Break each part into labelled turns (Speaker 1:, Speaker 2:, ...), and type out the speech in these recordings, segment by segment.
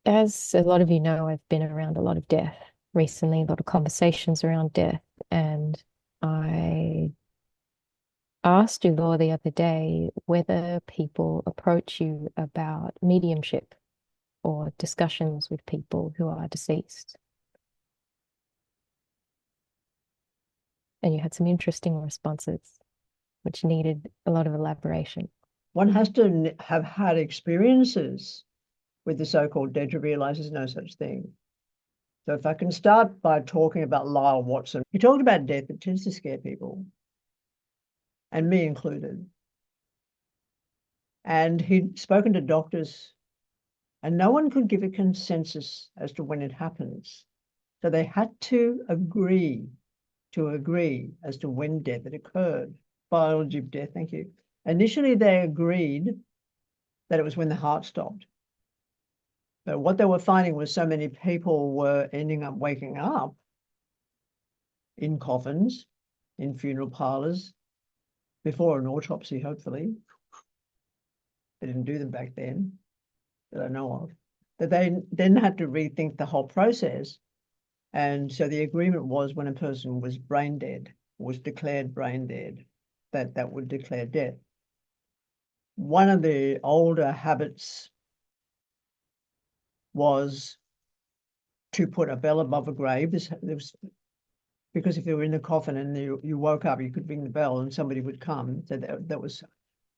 Speaker 1: As a lot of you know, I've been around a lot of death recently, a lot of conversations around death. And I asked you, Laura, the other day whether people approach you about mediumship or discussions with people who are deceased. And you had some interesting responses, which needed a lot of elaboration.
Speaker 2: One has to have had experiences with the so-called dead to realize there's no such thing. So if I can start by talking about Lyle Watson, he talked about death. It tends to scare people, and me included. And he'd spoken to doctors, and no one could give a consensus as to when it happens. So they had to agree as to when death had occurred. Biology of death, thank you. Initially, they agreed that it was when the heart stopped. But what they were finding was so many people were ending up waking up in coffins, in funeral parlors, before an autopsy, hopefully. They didn't do them back then, that I know of. That they then had to rethink the whole process. And so the agreement was when a person was brain dead, was declared brain dead, that would declare death. One of the older habits was to put a bell above a grave. This was because if you were in a coffin and you woke up, you could ring the bell and somebody would come. So that was,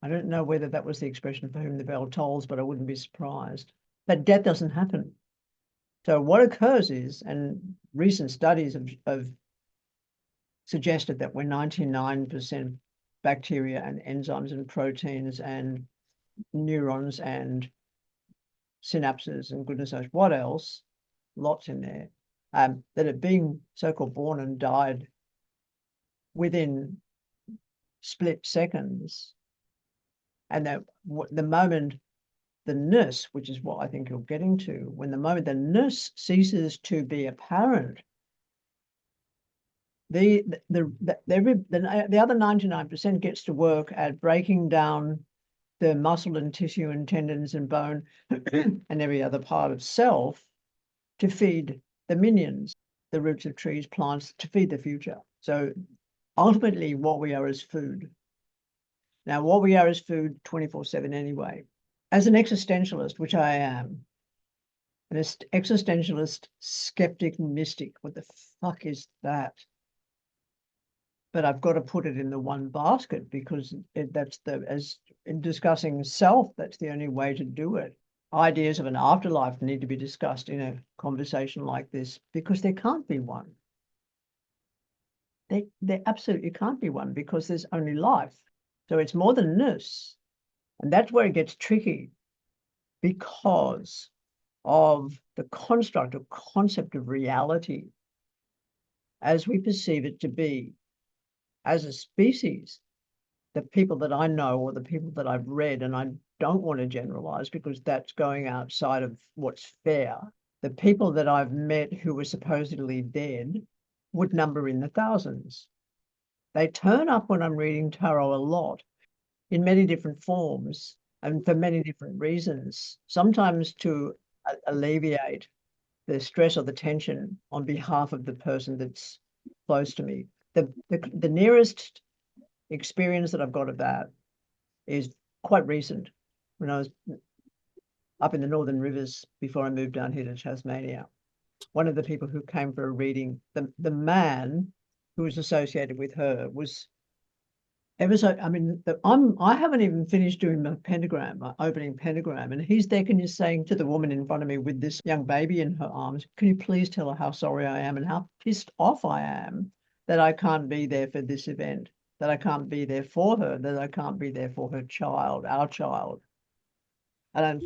Speaker 2: I don't know whether that was the expression for whom the bell tolls, but I wouldn't be surprised. But death doesn't happen. So what occurs is, and recent studies have suggested that we're 99% bacteria and enzymes and proteins and neurons and synapses and goodness knows what else, lots in there, that are being so-called born and died within split seconds. And that the moment the nurse, which is what I think you're getting to, when the moment the nurse ceases to be apparent, the other 99% gets to work at breaking down the muscle and tissue and tendons and bone and every other part of self to feed the minions, the roots of trees, plants, to feed the future. So ultimately what we are is food. Now, what we are is food 24/7 anyway. As an existentialist, which I am, an existentialist, skeptic, mystic, what the fuck is that? But I've got to put it in the one basket because that's as in discussing self, that's the only way to do it. Ideas of an afterlife need to be discussed in a conversation like this because there can't be one. There absolutely can't be one because there's only life. So it's more than this. And that's where it gets tricky because of the construct or concept of reality as we perceive it to be as a species. The people that I know or the people that I've read, and I don't want to generalize because that's going outside of what's fair. The people that I've met who were supposedly dead would number in the thousands. They turn up when I'm reading tarot a lot in many different forms and for many different reasons, sometimes to alleviate the stress or the tension on behalf of the person that's close to me. The nearest experience that I've got of that is quite recent, when I was up in the Northern Rivers before I moved down here to Tasmania. One of the people who came for a reading, the man who was associated with her was ever so, I mean, I haven't even finished doing my pentagram, my opening pentagram, and he's there and he's saying to the woman in front of me with this young baby in her arms, can you please tell her how sorry I am and how pissed off I am that I can't be there for this event, that I can't be there for her, that I can't be there for her child, our child. And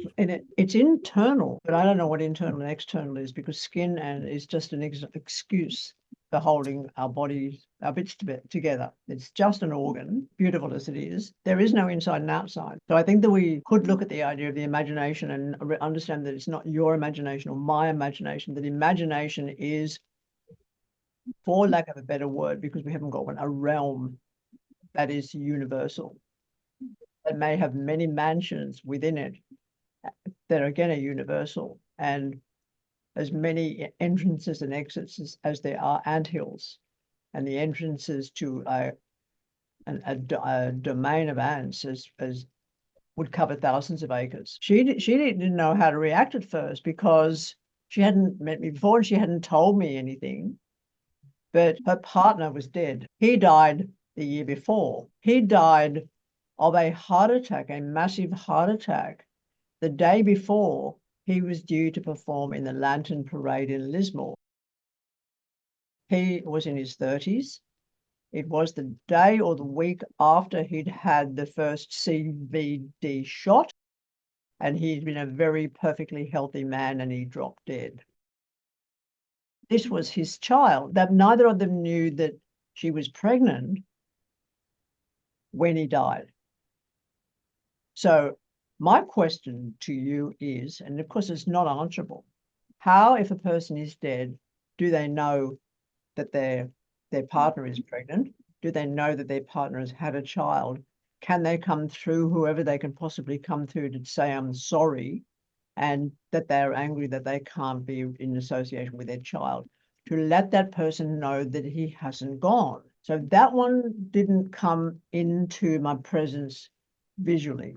Speaker 2: it's internal, but I don't know what internal and external is because skin is just an excuse for holding our bodies, our bits together. It's just an organ, beautiful as it is. There is no inside and outside. So I think that we could look at the idea of the imagination and understand that it's not your imagination or my imagination, that imagination is, for lack of a better word, because we haven't got one, a realm that is universal. That may have many mansions within it that are again are universal. and as many entrances and exits as there are anthills, and the entrances to a domain of ants as would cover thousands of acres. She didn't know how to react at first because she hadn't met me before and she hadn't told me anything. But her partner was dead. He died the year before. He died of a heart attack, a massive heart attack, the day before he was due to perform in the Lantern Parade in Lismore. He was in his 30s. It was the day or the week after he'd had the first CVD shot, and he'd been a very perfectly healthy man, and he dropped dead. This was his child. That neither of them knew that she was pregnant when he died. So my question to you is, and of course it's not answerable, how, if a person is dead, do they know that their partner is pregnant? Do they know that their partner has had a child? Can they come through, whoever they can possibly come through, to say, I'm sorry, and that they're angry that they can't be in association with their child, to let that person know that he hasn't gone? So that one didn't come into my presence visually.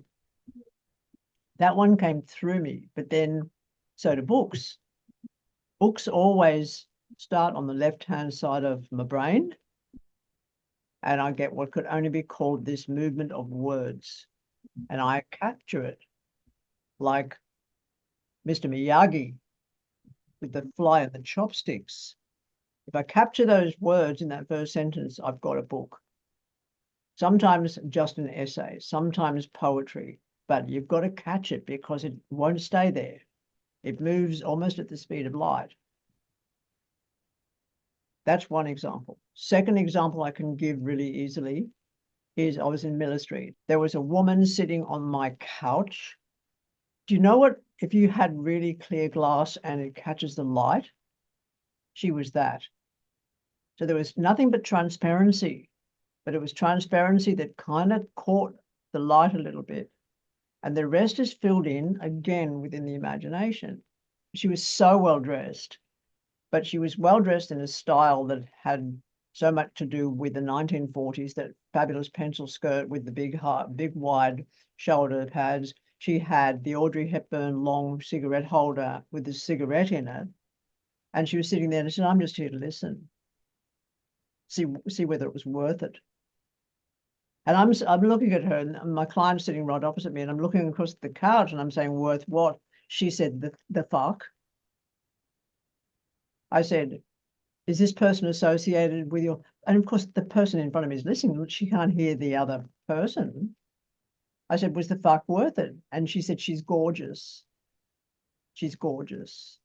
Speaker 2: That one came through me, but then so do books. Books always start on the left-hand side of my brain, and I get what could only be called this movement of words, and I capture it like Mr. Miyagi with the fly and the chopsticks. If I capture those words in that first sentence, I've got a book. Sometimes just an essay, sometimes poetry, but you've got to catch it because it won't stay there. It moves almost at the speed of light. That's one example. Second example I can give really easily is I was in Miller Street. There was a woman sitting on my couch. Do you know what? If you had really clear glass and it catches the light, she was that. So there was nothing but transparency, but it was transparency that kind of caught the light a little bit. And the rest is filled in again within the imagination. She was so well dressed, but she was well dressed in a style that had so much to do with the 1940s, that fabulous pencil skirt with the big wide shoulder pads. She had the Audrey Hepburn long cigarette holder with the cigarette in it. And she was sitting there and said, I'm just here to listen. See whether it was worth it. And I'm looking at her, and my client's sitting right opposite me, and I'm looking across the couch and I'm saying, worth what? She said, the fuck. I said, is this person associated with your, and of course the person in front of me is listening, she can't hear the other person. I said, was the fuck worth it? And she said, she's gorgeous. She's gorgeous.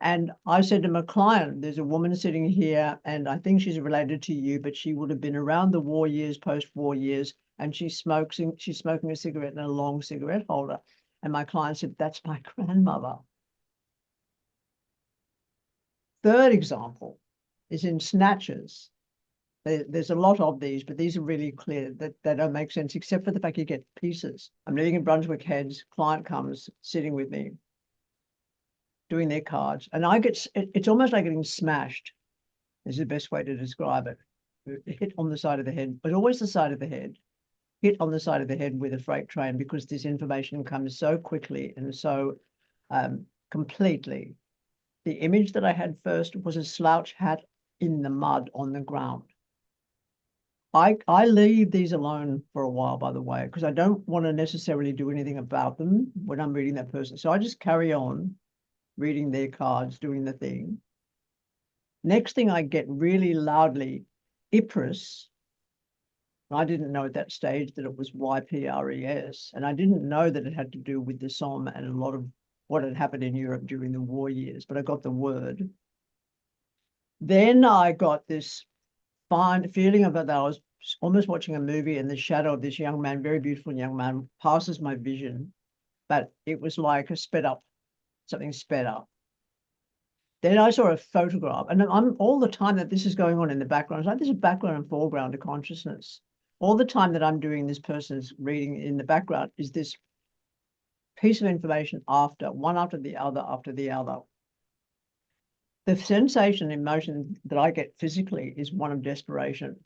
Speaker 2: And I said to my client, there's a woman sitting here, and I think she's related to you, but she would have been around the war years, post-war years, and she's smoking a cigarette in a long cigarette holder. And my client said, that's my grandmother. Third example is in snatches. There's a lot of these, but these are really clear that they don't make sense, except for the fact you get pieces. I'm living in Brunswick Heads, client comes sitting with me, doing their cards, and it's almost like getting smashed, is the best way to describe it. Hit on the side of the head, but always the side of the head. Hit on the side of the head with a freight train, because this information comes so quickly and so completely. The image that I had first was a slouch hat in the mud on the ground. I leave these alone for a while, by the way, because I don't want to necessarily do anything about them when I'm reading that person. So I just carry on reading their cards, doing the thing. Next thing, I get really loudly Ypres. I didn't know at that stage that it was YPRES, and I didn't know that it had to do with the Somme and a lot of what had happened in Europe during the war years, but I got the word. Then I got this fine feeling of it that I was almost watching a movie, and the shadow of this young man, very beautiful young man, passes my vision, but it was like a something sped up. Then I saw a photograph, and I'm all the time that this is going on in the background. It's like there's a background and foreground to consciousness. All the time that I'm doing this person's reading, in the background is this piece of information one after the other after the other. The sensation, emotion that I get physically is one of desperation,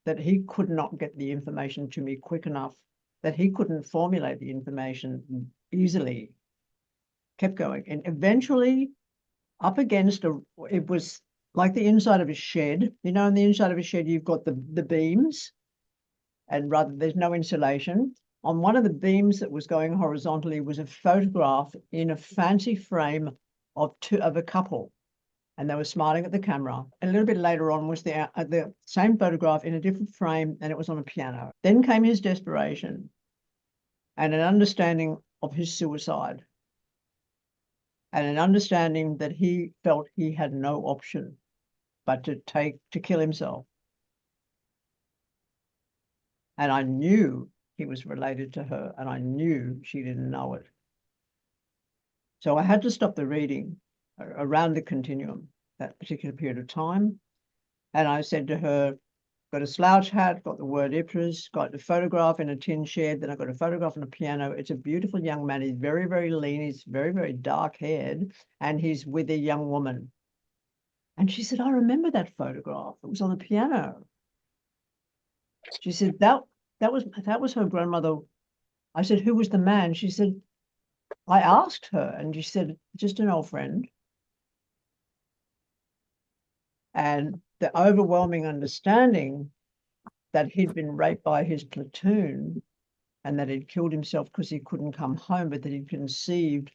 Speaker 2: that he could not get the information to me quick enough, that he couldn't formulate the information easily. Kept going. And eventually, up against it was like the inside of a shed. You know, on the inside of a shed, you've got the beams, and there's no insulation. On one of the beams that was going horizontally was a photograph in a fancy frame of a couple, and they were smiling at the camera. And a little bit later on was the same photograph in a different frame, and it was on a piano. Then came his desperation and an understanding of his suicide, and an understanding that he felt he had no option but to kill himself. And I knew he was related to her, and I knew she didn't know it. So I had to stop the reading around the continuum that particular period of time. And I said to her, got a slouch hat, got the word Ypres, got a photograph in a tin shed, then I got a photograph on a piano. It's a beautiful young man. He's very, very lean. He's very, very dark haired, and he's with a young woman. And she said, I remember that photograph. It was on the piano. She said, that was her grandmother. I said, who was the man? She said, I asked her, and she said, just an old friend. And the overwhelming understanding that he'd been raped by his platoon and that he'd killed himself because he couldn't come home, but that he'd conceived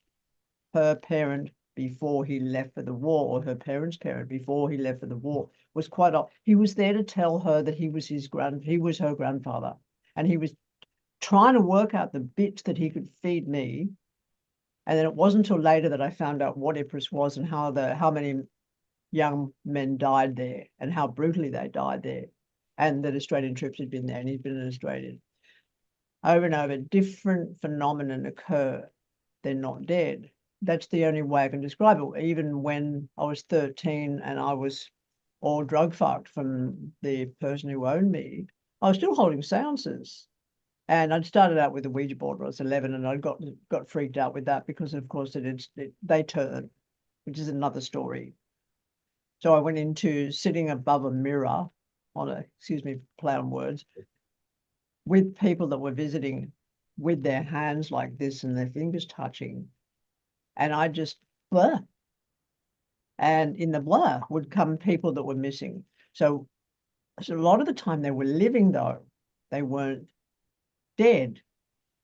Speaker 2: her parent before he left for the war, or her parents' parent before he left for the war, was quite odd. He was there to tell her that he was her grandfather, and he was trying to work out the bits that he could feed me. And then it wasn't until later that I found out what Ypres was and how many young men died there and how brutally they died there, and that Australian troops had been there, and he'd been an Australian. Over and over, different phenomenon occur. They're not dead. That's the only way I can describe it. Even when I was 13 and I was all drug fucked from the person who owned me, I was still holding seances. And I'd started out with a Ouija board when I was 11, and I got freaked out with that because, of course, they turn, which is another story. So I went into sitting above a mirror excuse me, play on words, with people that were visiting with their hands like this and their fingers touching. And I just blur. And in the blur would come people that were missing. So a lot of the time they were living, though. They weren't dead.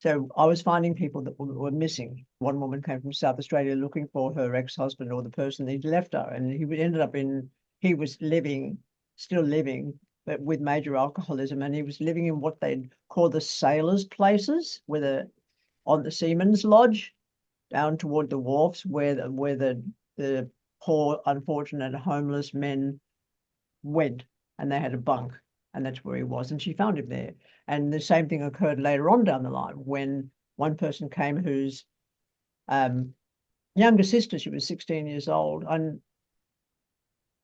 Speaker 2: So I was finding people that were missing. One woman came from South Australia looking for her ex-husband or the person he'd left her. And he was still living, but with major alcoholism. And he was living in what they'd call the sailors' places, on the seamen's lodge, down toward the wharfs where the poor, unfortunate, homeless men went, and they had a bunk, and that's where he was. And she found him there. And the same thing occurred later on down the line when one person came whose younger sister, she was 16 years old, and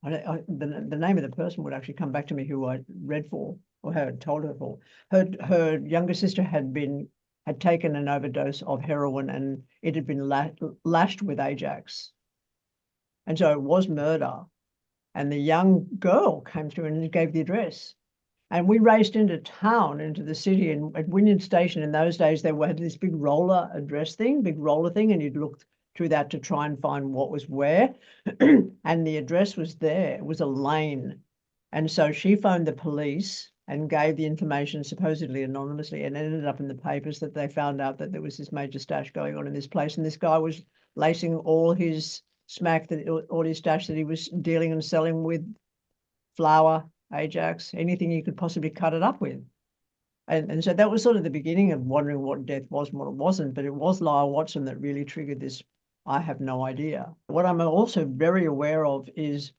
Speaker 2: the name of the person would actually come back to me, who I read for or had told her for. Her younger sister had taken an overdose of heroin, and it had been lashed with Ajax. And so it was murder. And the young girl came through and gave the address. And we raced into town, into the city, and at Wynyard Station in those days, they had this big roller thing, and you'd look through that to try and find what was where. And the address was there. It was a lane. And so she phoned the police and gave the information supposedly anonymously, and it ended up in the papers that they found out that there was this major stash going on in this place. And this guy was lacing all his stash that he was dealing and selling with flour, Ajax, anything you could possibly cut it up with. And so that was sort of the beginning of wondering what death was and what it wasn't. But it was Lyle Watson that really triggered this. I have no idea. What I'm also very aware of is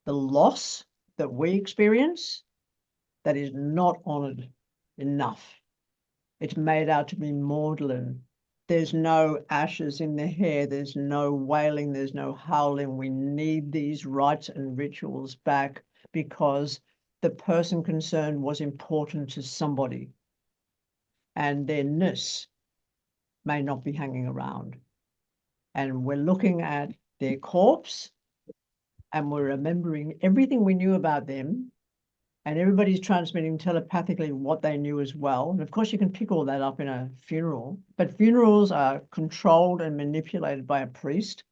Speaker 2: the loss that we experience that is not honored enough. It's made out to be maudlin. There's no ashes in the hair. There's no wailing. There's no howling. We need these rites and rituals back because the person concerned was important to somebody, and their ness may not be hanging around. And we're looking at their corpse and we're remembering everything we knew about them, and everybody's transmitting telepathically what they knew as well. And of course, you can pick all that up in a funeral, but funerals are controlled and manipulated by a priest.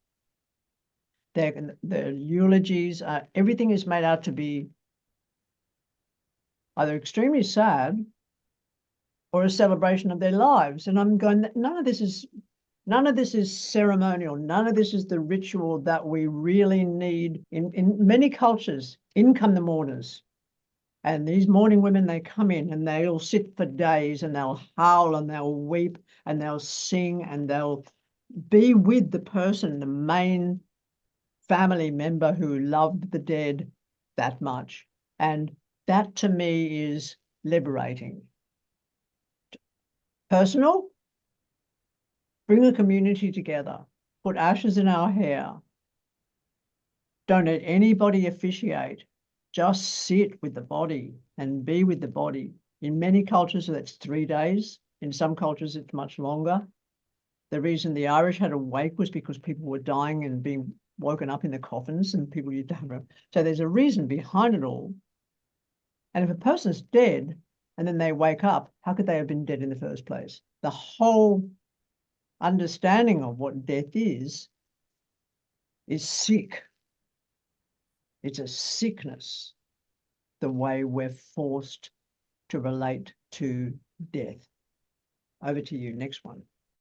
Speaker 2: Their eulogies, everything is made out to be either extremely sad or a celebration of their lives. And I'm going, none of this is ceremonial. None of this is the ritual that we really need. In many cultures, in come the mourners. And these mourning women, they come in and they'll sit for days and they'll howl and they'll weep and they'll sing and they'll be with the person, the main family member who loved the dead that much. And that to me is liberating. Personal, bring a community together, put ashes in our hair. Don't let anybody officiate. Just sit with the body and be with the body. In many cultures, that's 3 days. In some cultures, it's much longer. The reason the Irish had a wake was because people were dying and being woken up in the coffins, and people used to have a... So there's a reason behind it all. And if a person's dead and then they wake up, how could they have been dead in the first place? The whole understanding of what death is sick. It's a sickness, the way we're forced to relate to death. Over to you, next one.